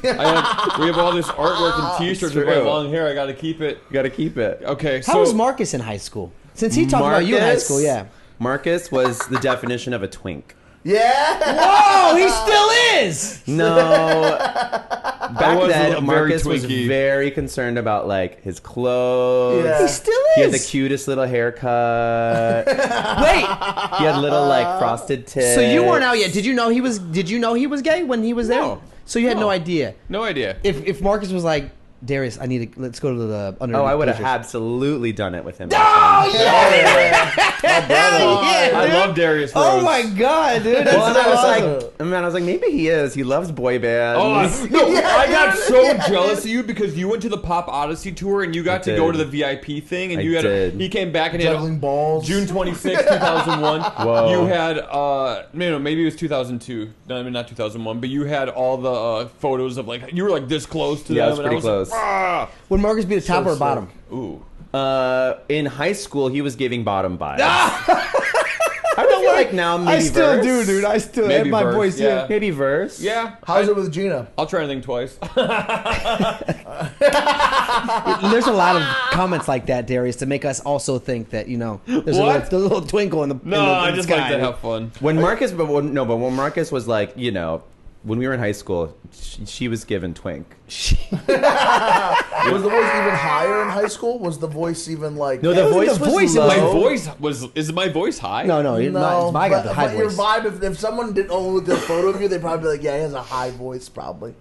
We have all this artwork and T-shirts with my True. long hair. I got to keep it. You got to keep it. Okay. How was Marcus in high school? Since he talked about you in high school, yeah. Marcus was the definition of a twink. Yeah. Oh, he still is. No. Back was then, very Marcus was twinky. very concerned about like his clothes. Yeah. He still He had the is. cutest little haircut. Wait. He had little like frosted tips. So you weren't out yet. Did you know he was gay when he was there? No. So you had no No. idea. No idea. If Marcus was like, Darius, let's go to the under. Oh, I would have bleachers. absolutely done it with him. Oh yeah! I dude. love Darius Rose. Oh my god, dude! That's Well, and so I was awesome. like, man, I was like, maybe he is. He loves boy bands. Oh, no, I got so jealous of you because you went to the Pop Odyssey tour and you got to go to the VIP thing and I you had did. he came back and Juggling had balls. June 26, 2001. Whoa. You had no, maybe it was 2002. No, I mean not 2001, but you had all the photos of like you were like this close to Yeah, them it was and I pretty was close. like, ah! Would Marcus be the top So or bottom? Ooh. In high school, he was giving bottom vibes. I feel like now maybe I still verse. do, dude. I still Maybe have my verse, voice. yeah. Yeah. Maybe verse. Yeah. How's it with Gina? I'll try anything twice. There's a lot of comments like that, Darius, to make us also think that there's What? a little twinkle in the No, in the, I in the just sky. like to have fun. When Marcus, but when Marcus was like, when we were in high school, she was given twink. Was the voice even higher in high school? Was the voice even like? No, the It voice wasn't the was voice, it low. was- Is my voice high? No, not. It's my got the high but your voice. vibe. If someone didn't only look at a photo of you, they'd probably be like, "Yeah, he has a high voice." Probably.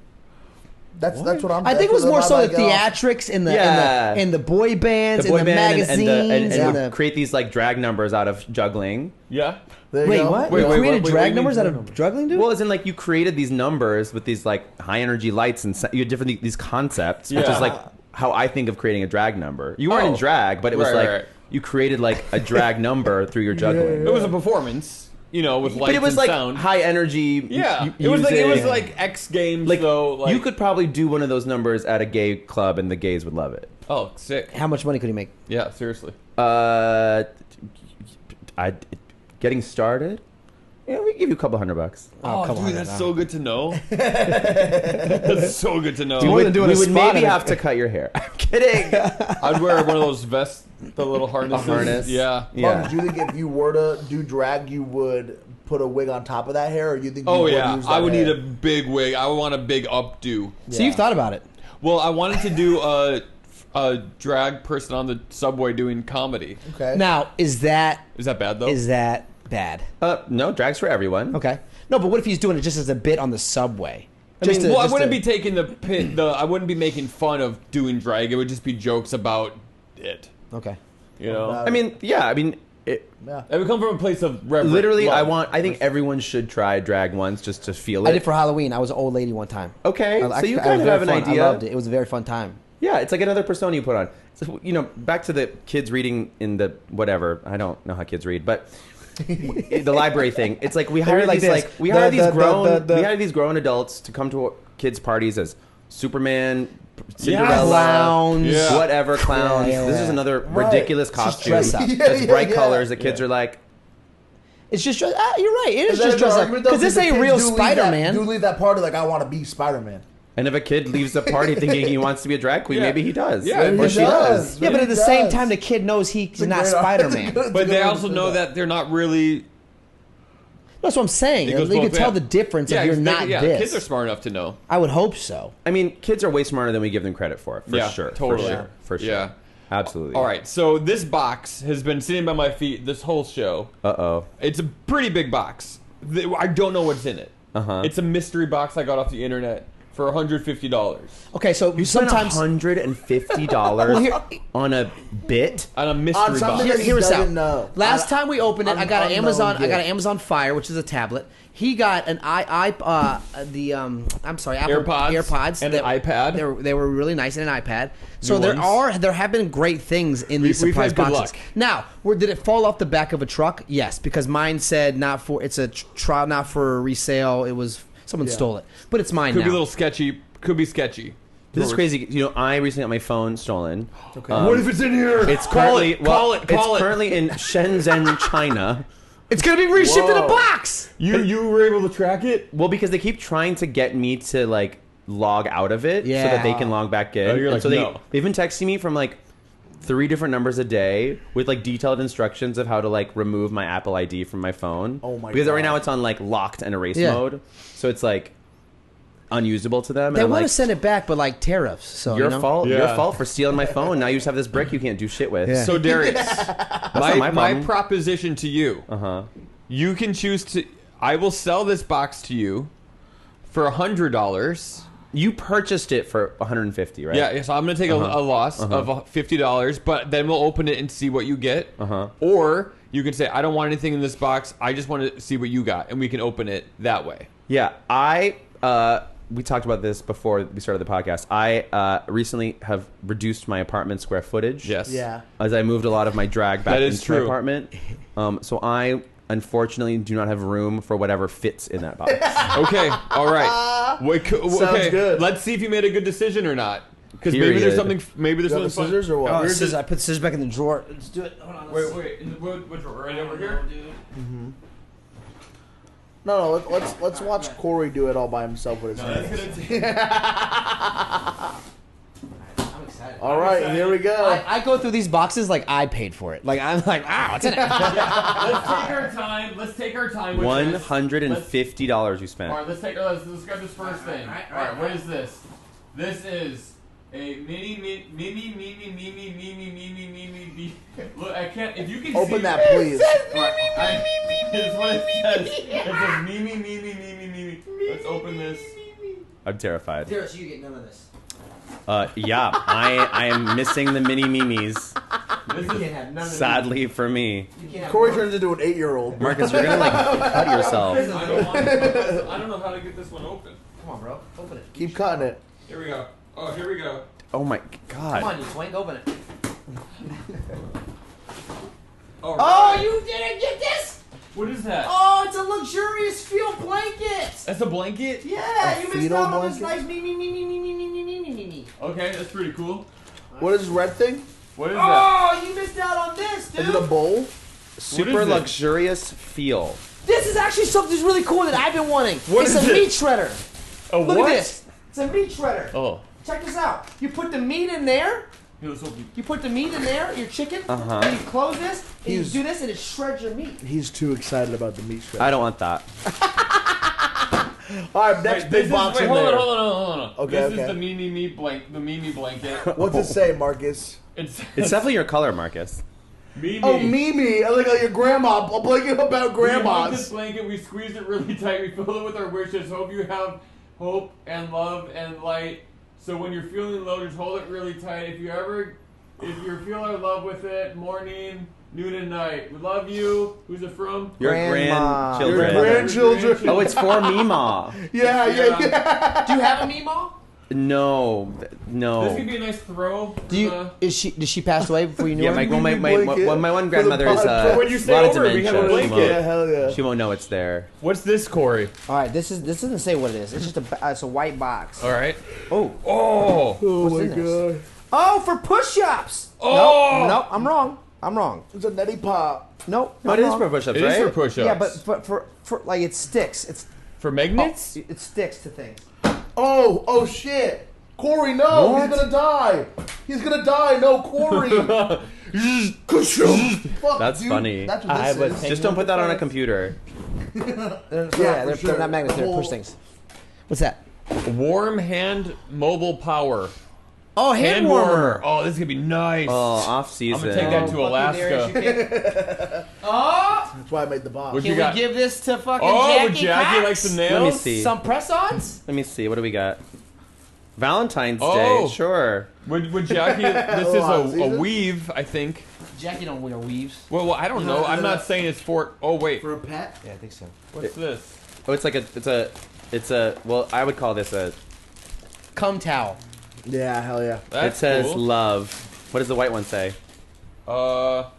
That's what I'm. I think it was that's more the so vibe the I get off. theatrics and the Yeah. and the boy bands The boy and the band magazines and the create these like drag numbers out of juggling. Yeah. There you Wait, go. what? Wait, You wait, created wait, drag wait, numbers wait, out of juggling, dude? Well, as in like you created these numbers with these like high energy lights and you had different these concepts, which Yeah. is like how I think of creating a drag number. You weren't in Oh. drag, but it was Right, like right. you created like a drag number through your juggling. It was a performance, with lights But it was and like sound. high energy. Yeah, u- it was music. like X Games Like, though. Like you could probably do one of those numbers at a gay club and the gays would love it. Oh, sick. How much money could he make? Yeah, seriously. Getting started. Yeah, we give you a couple $100. Oh, come dude, on, that's no. so good to know. That's so good to know. More than doing we a would spot maybe of it. have to cut your hair. I'm kidding. I'd wear one of those vests, the little harnesses. harness. Yeah. Mark, do you think if you were to do drag, you would put a wig on top of that hair, or you think? Oh you yeah, would use I that would hair? need a big wig. I would want a big updo. So you've thought about it. Well, I wanted to do a drag person on the subway doing comedy. Okay. Now, is that Is that bad though? bad? No, drag's for everyone. Okay. No, but what if he's doing it just as a bit on the subway? I mean, I wouldn't be taking I wouldn't be making fun of doing drag. It would just be jokes about it. Okay. You know, About I mean, yeah. I mean, Yeah. it would come from a place of reverence. literally, love. I think everyone should try drag once just to feel it. I did for Halloween. I was an old lady one time. Okay, I- so you I kind was of have very an fun. idea. I loved it. It was a very fun time. Yeah, it's like another persona you put on. So, back to the kids reading in the whatever. I don't know how kids read, but the library thing. It's like we hire like these this. we The- hire these the- grown the- we hire these grown adults to come to kids' parties as Superman, Cinderella, Clowns. Yeah. whatever clowns. Yeah, yeah, This is yeah. anher Right. ridiculous Just costume. dress up. That's Yeah, bright yeah. colors. The kids Yeah. are like, It's just you're right. It is Is that just a good dress up argument, though? because this the ain't kids real do leave Spider-Man. Do leave that party like I want to be Spider-Man. And if a kid leaves the party thinking he wants to be a drag queen, Yeah. maybe he does. Yeah, Maybe or he she does. does. Yeah, but Maybe at the he same does. time, the kid knows he's It's a not great- Spider-Man. it's a But good they way to also say know that they're not really. That's what I'm saying. It You goes can both tell ways. the difference if you're not this. Kids are smart enough to know. I would hope so. I mean, kids are way smarter than we give them credit for Yeah, sure. totally. For sure. Yeah. Absolutely. All right, so this box has been sitting by my feet this whole show. Uh-oh. It's a pretty big box. I don't know what's in it. Uh-huh. It's a mystery box I got off the internet for $150 Okay, so You spent sometimes $150 here- on a bit? on a On mystery something box. that hear us out. doesn't know. Last time we opened it, I got an unknown Amazon. I got an gift. Amazon Fire, which is a tablet. He got an Apple AirPods and an iPad. They were really nice, and an iPad. So New ones. there have been great things in these We've surprise had good boxes. luck. Now, did it fall off the back of a truck? Yes, because mine said it's a trial, not for resale. It was someone stole it, but it's mine Could now. be a little sketchy. Could be sketchy. This is crazy. You know, I recently got my phone stolen. Okay. What if it's in here? It's Call currently it. Call it. it's currently in Shenzhen, China. It's gonna be reshipped in a Whoa. box. You were able to track it? Well, because they keep trying to get me to like log out of it so Yeah. that they can log back in. Oh, you're And like, so no. they've been texting me from like 3 different numbers a day with like detailed instructions of how to like remove my Apple ID from my phone. Oh my Because right God. now it's on like locked and erase Yeah. mode, so it's like unusable to them. They and I'm want to like, send it back, but like tariffs. So your you know? fault. Yeah. Your fault for stealing my phone. Now you just have this brick you can't do shit with. Yeah. So Darius, not my my problem. proposition to you. Uh-huh. You can choose to. I will sell this box to you for $100. You purchased it for 150, right? Yeah, so I'm going to take a loss of $50, but then we'll open it and see what you get. Or you can say, I don't want anything in this box. I just want to see what you got, and we can open it that way. Yeah, we talked about this before we started the podcast. I recently have reduced my apartment square footage. Yes. Yeah. As I moved a lot of my drag back That is into my true. apartment. So I unfortunately do not have room for whatever fits in that box. Okay. All right. Sounds good. Let's see if you made a good decision or not. Because maybe Period. there's something. Maybe there's You got something the scissors fun. or what? Oh, We're scissors, just- I put scissors back in the drawer. Let's do it. Hold on. Wait. Which one? Right over here. No, let's watch Corey do it all by himself with his hands. I'm excited. All right, here we go. I go through these boxes like I paid for it. Like I'm like, what's in it? Let's take our time. Let's take our time with this. $150 you spent. All right, let's grab this first thing. All right, what is this? This is a mini. Look, I can't. If you can Open see that, please. It's what it says. It says me. Let's open this. I'm terrified. Darius, you get none of this. Yeah, I am missing the mini mimis. This You is can't have none of Sadly for me. this. You can't have Corey one. turns into an 8-year-old. Marcus, you're gonna like cut yourself. I don't know how to get this one open. Come on, bro. Open it. Keep cutting it. Here we go. Oh, here we go. Oh my god. Come on, you twink. Open it. All Oh, right. you didn't get this? What is that? Oh, it's a luxurious feel blanket. That's a blanket? Yeah, you missed fetal out on this blanket? nice me. Okay, that's pretty cool. What is this red thing? What is that? Oh, you missed out on this, dude. Is it a bowl? Super What is it? luxurious feel. This is actually something really cool that I've been wanting. What it's is a it? meat shredder. A Look what? at this. It's a meat shredder. Oh. Check this out. You put the meat in there. Here, let's open. You put the meat in there, your chicken, and you close this, and you do this, and it shreds your meat. He's too excited about the meat shred. I don't want that. All right, next big box in there. Hold on. Okay, This okay. is the Mimi blanket. What's it say, Marcus? It's Definitely your color, Marcus. Mimi. Oh, Mimi. I like your grandma. A blanket about We love grandmas. this blanket. We squeeze it really tight. We fill it with our wishes. Hope you have hope and love and light. So when you're feeling low, just hold it really tight. If you feel our love with it, morning, noon, and night. We love you. Who's it from? Your Grandma. grandchildren. Your grandchildren. Oh, it's for Mima. Yeah. Do you have a meemaw? No. This could be a nice throw. Do you? Did she pass away before you knew Yeah, her? my blanket one for grandmother is the podcast. When you a stay lot of over, we have a dementia. blanket. Yeah, hell yeah. She won't know it's there. What's this, Corey? All right, this doesn't say what it is. It's just it's a white box. All right. Oh, Oh. Oh What's my in this? god. oh, for push-ups. Oh. No, I'm wrong. I'm wrong. It's a neti pop. Nope. No, I'm it is wrong. for push-ups, It right? is for push-ups. Yeah, but for like it sticks. It's for magnets. it sticks to things. Oh shit. Corey, no, What? he's gonna die. He's gonna die. No, Corey. Fuck, That's dude. funny. That's what I this was is. Just don't put that on a computer. They're for sure. not magnets. They're push things. What's that? Warm hand mobile power. Oh, hand warmer. Oh, this is gonna be nice. Oh, off I'm season. gonna take that to Fuck you, Darius, you Alaska. can't- Oh, That's why I made the box. What'd can you we got? give this to fucking Oh, Jackie? would Jackie Cox? like some nails? Let me see. Some press-ons? Let me see. What do we got? Valentine's Oh. Day. Sure. Would Jackie? This Oh, is a season? weave, I think. Jackie don't wear weaves. Well, I don't know. I'm not saying it's for. Oh wait, For a pet? Yeah, I think so. what's this? Oh, it's like it's a. Well, I would call this a. Cum towel. Yeah, hell yeah. That's it says cool. love. What does the white one say? Look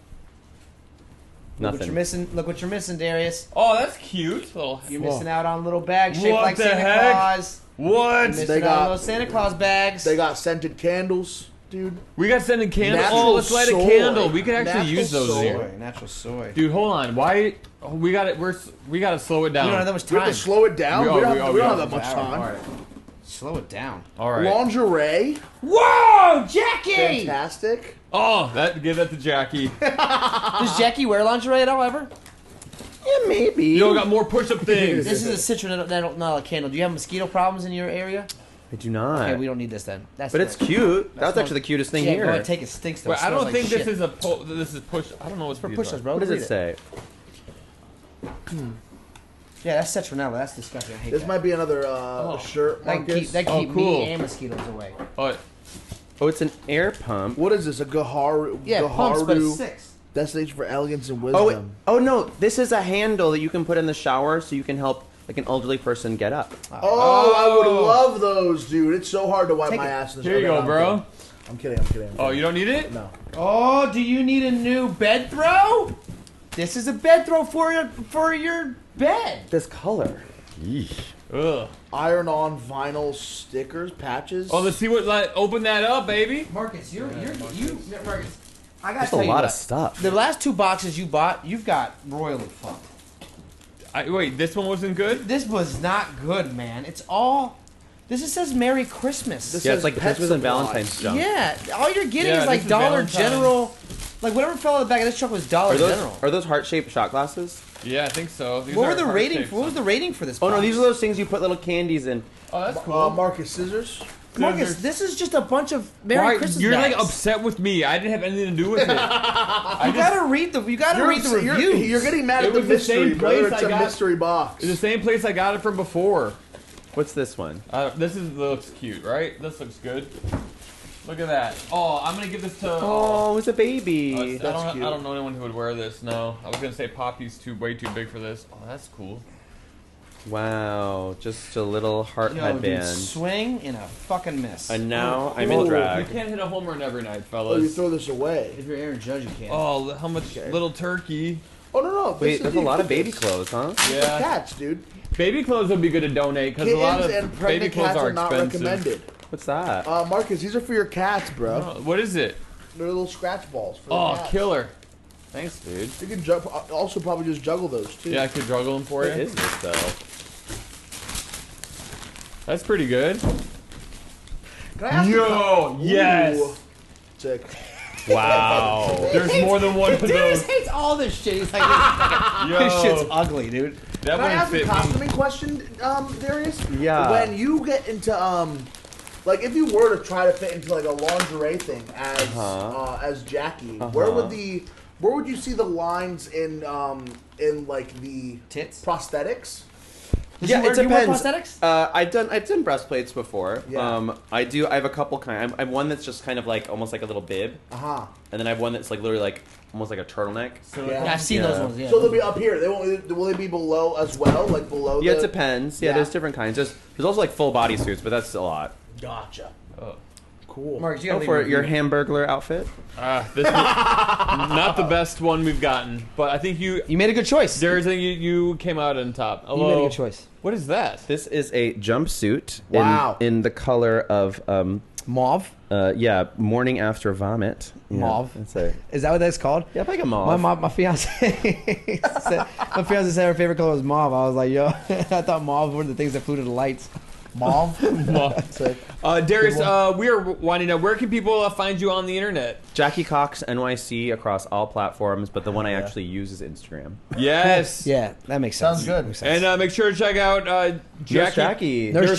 what you're Nothing. missing. Look what you're missing, Darius. Oh, that's cute. Little. You're missing out on little bags shaped What like the Santa heck? Claus. What? You're missing They out got- on those Santa Claus bags. They got scented candles, dude. We got sending candle. Natural Oh, let's light soy. a candle. We could actually Natural use those soy. here. Natural soy. Dude, hold on. Why? Oh, we got it. We got to slow it down. You don't have that much We have time. to slow it down. We- We, oh, don't, we- have, oh, we don't we have that much have- time. All right. Slow it down. All right. Lingerie, Whoa, Jackie! fantastic. Oh, give that to Jackie. Does Jackie wear lingerie at all ever? Yeah, maybe. You don't got more push-up things. This is a citron, not a candle. Do you have mosquito problems in your area? I do not. Okay, we don't need this then. That's But it's cute. That's not- actually the cutest thing Yeah, here. go ahead, take it. Stinks though. Wait, It I don't smells think like this shit. is a this is push. I don't know what's for push-ups, bro. What does Read it say? Yeah, that's citronella. That's disgusting. I hate This that. might be another shirt, That Marcus. keep Oh, me cool. and mosquitoes away. Oh, Oh, it's an air pump. What is this? A Gaharu? Yeah, pumps, but it's Gaharu six. destination for elegance and Oh, wisdom. oh no! This is a handle that you can put in the shower, so you can help like an elderly person get up. Oh, I would love those, dude. It's so hard to wipe Take my it. ass in this. here you Okay, go, I'm bro. kidding. I'm kidding. Oh, you don't need it? No. Oh, do you need a new bed throw? This is a bed throw for your bed. This color. Ugh. Iron-on vinyl stickers, patches. Oh, let's see what. Open that up, baby. Marcus, you Marcus. I gotta That's tell a you lot what. of stuff. The last two boxes you bought, you've got royally fucked. Wait, this one wasn't good. This was not good, man. It's all. This just says Merry Christmas. This Yeah, says it's like pet Christmas and supply. Valentine's junk. Yeah, all you're getting Yeah, is like this is Dollar Valentine's. General. Like whatever fell out of the back of this truck was Dollar General. Are those heart-shaped shot glasses? Yeah, I think so. These What are were the heart rating? shapes. What was the rating for this? Oh no, box? these are those things you put little candies in. Oh, that's cool. Marcus, scissors. Marcus, this is just a bunch of Merry Why, Christmas. you're like bags. upset with me. I didn't have anything to do with it. You gotta read the. You gotta read the reviews. You're getting mad It at the was the same mystery, brother. place It's I a got- mystery box. It's the same place I got it from before. What's this one? This looks cute, right? This looks good. Look at that. Oh, I'm gonna give this to. Oh, it's a I baby. don't know anyone who would wear this. No, I was gonna say Poppy's way too big for this. Oh, that's cool. Wow, just a little heart Yo, dude, headband. swing in a fucking miss. And now I'm in Ooh. You drag. can't hit a home run every night, Oh, you fellas. throw this away. If you're Aaron Judge, you can. Oh, how much little turkey? Oh no. This Wait, is there's the a lot of baby equipment. clothes, huh? Yeah, Cats, dude. baby clothes would be good to donate because a lot Kittens of and baby pregnant clothes cats are are not expensive. recommended. What's that? Marcus, these are for your cats, bro. What is it? They're little scratch balls for the Oh, cats. killer! Thanks, dude. You can also probably just juggle those too. Yeah, I could juggle them for What you. is this though? That's pretty good. Can I ask you Yo, Ooh. yes. Sick. Wow. There's more than one of Darius those. hates all this shit. He's like, Yo, this shit's ugly, dude. that Can I wouldn't ask a fit me. costuming question, Darius? Yeah. When you get into like if you were to try to fit into like a lingerie thing as Jackie, where would you see the lines in like the Tits? prosthetics? Yeah, Do it you wear depends. prosthetics? I've done breastplates before. Yeah. I have a couple kind. I have one that's just kind of like almost like a little bib, and then I have one that's like literally like almost like a turtleneck. Yeah. Yeah, I've seen those Yeah. ones. Yeah. So they'll be up here. They won't. Will they be below as well? Like below? Yeah, the... it depends. Yeah, Yeah. there's different kinds. There's also like full body suits, but that's a lot. Gotcha. Oh. Cool. Marcus, you Go gotta for leave it. Your Hamburglar outfit. This is not the best one we've gotten, but I think You made a good choice. There's a you came out on top. You Hello. made a good choice. What is that? This is a jumpsuit. Wow. In the color of Mauve. Yeah, morning after vomit. Yeah, Mauve. That's it. Is that what that's called? Yeah, like a mauve. My fiance said her favorite color was mauve. I was like, yo, I thought mauve were the things that flew to the lights. Mauve. Darius, we are winding up. Where can people find you on the internet? Jackie Cox NYC across all platforms, but the one I actually use is Instagram. Yes. Yeah, that makes sense. Sounds good. Makes sense. And make sure to check out Jackie. Nurse Jackie. in Nurse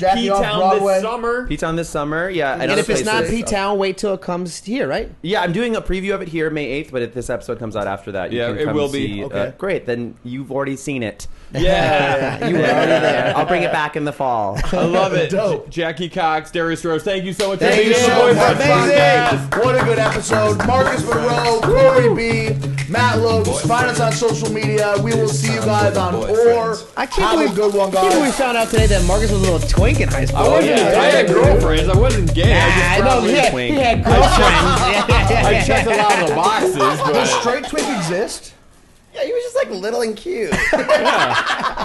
Jackie off P-Town Broadway. this summer. P-Town this summer, yeah. and if it's not P-Town, wait till it comes here, right? Yeah, I'm doing a preview of it here May 8th, but if this episode comes out after that, you Yeah, can it come will be. see. Okay. Great, then you've already seen it. Yeah. You were already there. I'll bring it back in the fall. I love it. Dope. Jackie Cox, Darius Rose, thank you so much Thank for you being so on the much. Boyfriend Podcast. What a good episode. Marcus Monroe, Corey B, Matt Lopes. Find us on social media. We will see you guys on Or. I can't Have believe a good one, I can't believe we guys. found out today that Marcus was a little twink in high school. I had girlfriends. I wasn't gay. I I just know probably he twink. had girlfriends. I checked a lot of the boxes, Does but straight twink exist? Yeah, he was just like little and cute. yeah.